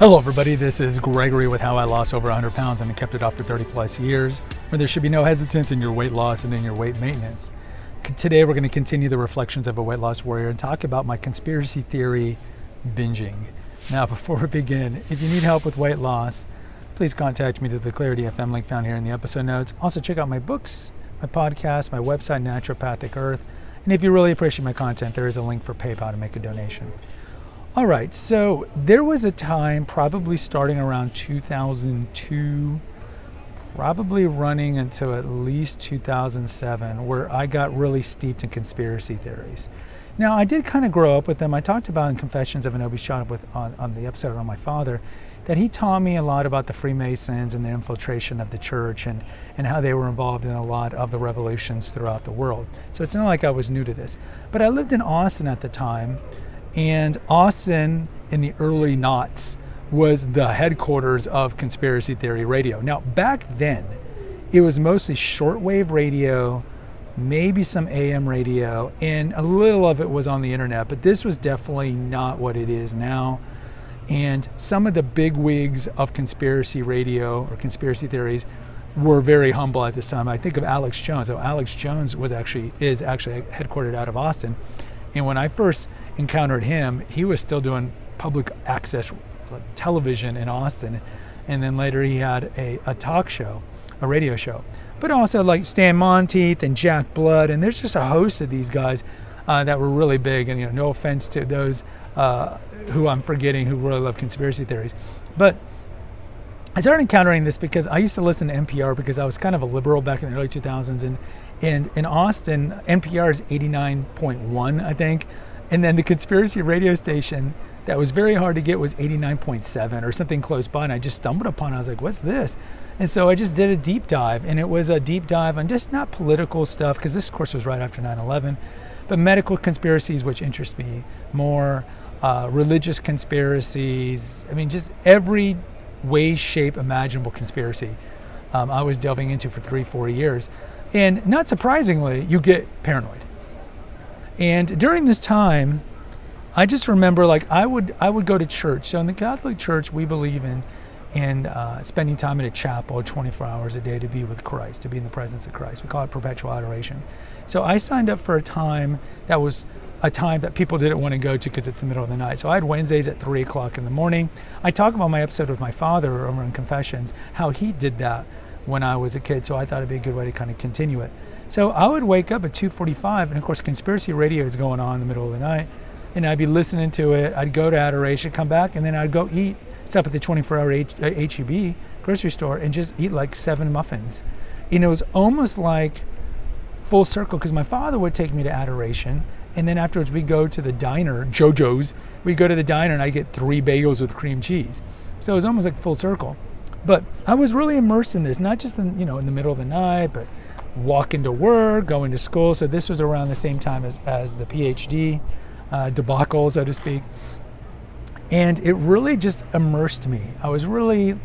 Hello everybody, this is Gregory with how I lost over 100 pounds and kept it off for 30 plus years, where there should be no hesitance in your weight loss and in your weight maintenance. Today we're going to continue the reflections of a weight loss warrior and talk about my conspiracy theory binging. Now before we begin, if you need help with weight loss, please contact me through the Clarity FM link found here in the episode notes. Also check out my books, my podcast, my website, Naturopathic Earth, and if you really appreciate my content, there is a link for PayPal to make a donation. All right, so there was a time, probably starting around 2002, probably running until at least 2007, where I got really steeped in conspiracy theories. Now, I did kind of grow up with them. I talked about in Confessions of an Obese Child on the episode on my father, that he taught me a lot about the Freemasons and the infiltration of the church and how they were involved in a lot of the revolutions throughout the world. So it's not like I was new to this. But I lived in Austin at the time, and Austin in the early noughts was the headquarters of conspiracy theory radio. Now, back then, it was mostly shortwave radio, maybe some AM radio, and a little of it was on the internet, but this was definitely not what it is now. And some of the big wigs of conspiracy radio or conspiracy theories were very humble at this time. I think of Alex Jones. So Alex Jones is actually headquartered out of Austin. And when I first encountered him, he was still doing public access television in Austin, and then later he had a talk show, a radio show, but also like Stan Monteith and Jack Blood, and there's just a host of these guys that were really big, and no offense to those who I'm forgetting who really love conspiracy theories, but I started encountering this because I used to listen to NPR because I was kind of a liberal back in the early 2000s, and in Austin, NPR is 89.1, I think. And then the conspiracy radio station that was very hard to get was 89.7 or something close by. And I just stumbled upon it. I was like, what's this? And so I just did a deep dive. And it was a deep dive on just not political stuff, because this, of course, was right after 9/11, but medical conspiracies, which interest me more, religious conspiracies. I mean, just every way, shape, imaginable conspiracy I was delving into for 3-4 years. And not surprisingly, you get paranoid. And during this time, I just remember, like, I would go to church. So in the Catholic Church, we believe in spending time in a chapel 24 hours a day to be with Christ, to be in the presence of Christ. We call it perpetual adoration. So I signed up for a time that was a time that people didn't want to go to because it's the middle of the night. So I had Wednesdays at 3 o'clock in the morning. I talk about my episode with my father over in Confessions, how he did that when I was a kid. So I thought it'd be a good way to kind of continue it. So I would wake up at 2:45, and of course conspiracy radio is going on in the middle of the night, and I'd be listening to it. I'd go to adoration, come back, and then I'd go stop at the 24-hour H-E-B grocery store and just eat like 7 muffins. And it was almost like full circle, because my father would take me to adoration, and then afterwards we'd go to the diner, JoJo's. We'd go to the diner and I'd get 3 bagels with cream cheese. So it was almost like full circle. But I was really immersed in this, not just in the middle of the night, but walking to work, going to school. So this was around the same time as the PhD debacle, so to speak. And it really just immersed me. I was really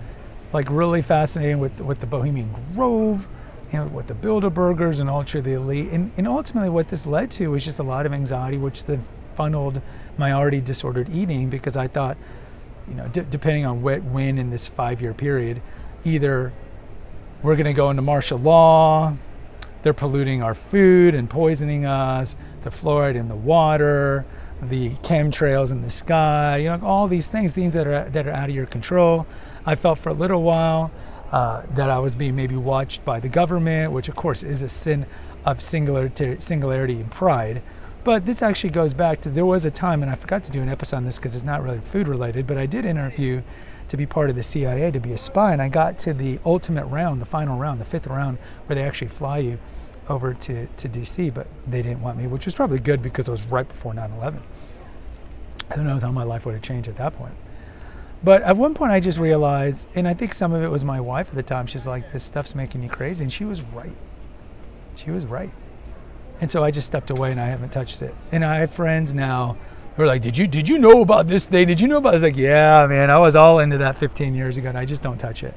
fascinated with the Bohemian Grove, with the Bilderbergers and Ultra the Elite. And ultimately what this led to was just a lot of anxiety, which then funneled my already disordered eating, because I thought, depending on when in this 5-year period, either we're going to go into martial law, they're polluting our food and poisoning us, the fluoride in the water, the chemtrails in the sky, all these things that are out of your control. I felt for a little while that I was being maybe watched by the government, which of course is a sin of singularity and pride. But this actually goes back to, there was a time, and I forgot to do an episode on this because it's not really food related, but I did interview to be part of the CIA, to be a spy, and I got to the ultimate round, the final round, the 5th round, where they actually fly you over to DC, but they didn't want me, which was probably good because it was right before 9/11. Who knows how my life would have changed at that point. But at one point I just realized, and I think some of it was my wife at the time, she's like, this stuff's making you crazy, and she was right. She was right. And so I just stepped away and I haven't touched it. And I have friends now who are like, did you know about this thing? Did you know about this? Like, yeah, man, I was all into that 15 years ago, and I just don't touch it.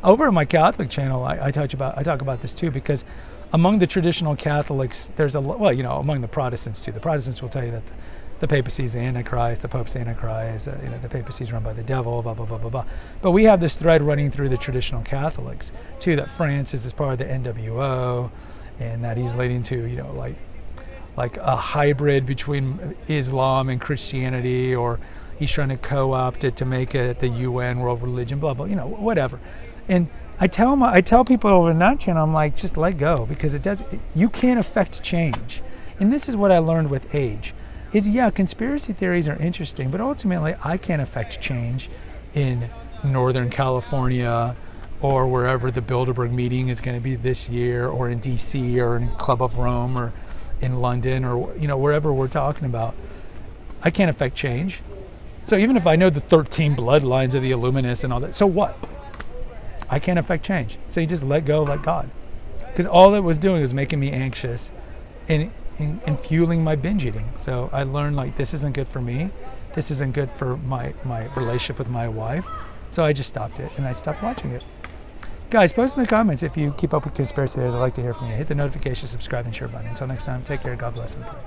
Over on my Catholic channel, I talk about this too, because among the traditional Catholics, there's among the Protestants too. The Protestants will tell you that the papacy's the Antichrist, the Pope's the Antichrist, the papacy's run by the devil, blah, blah, blah, blah, blah. But we have this thread running through the traditional Catholics, too, that Francis is part of the NWO, and that he's leading to, like a hybrid between Islam and Christianity, or he's trying to co-opt it to make it the UN world religion, blah, blah, whatever. And I tell people over in that channel, I'm like, just let go, because you can't affect change. And this is what I learned with age, is conspiracy theories are interesting, but ultimately I can't affect change in Northern California or wherever the Bilderberg meeting is going to be this year, or in DC, or in Club of Rome, or in London, or wherever we're talking about. I can't affect change. So even if I know the 13 bloodlines of the Illuminists and all that, so what? I can't affect change. So you just let go, let God. Because all it was doing was making me anxious and fueling my binge eating. So I learned, like, this isn't good for me. This isn't good for my relationship with my wife. So I just stopped it, and I stopped watching it. Guys, post in the comments if you keep up with conspiracy theories. I'd like to hear from you. Hit the notification, subscribe, and share button. Until next time, take care. God bless and pray.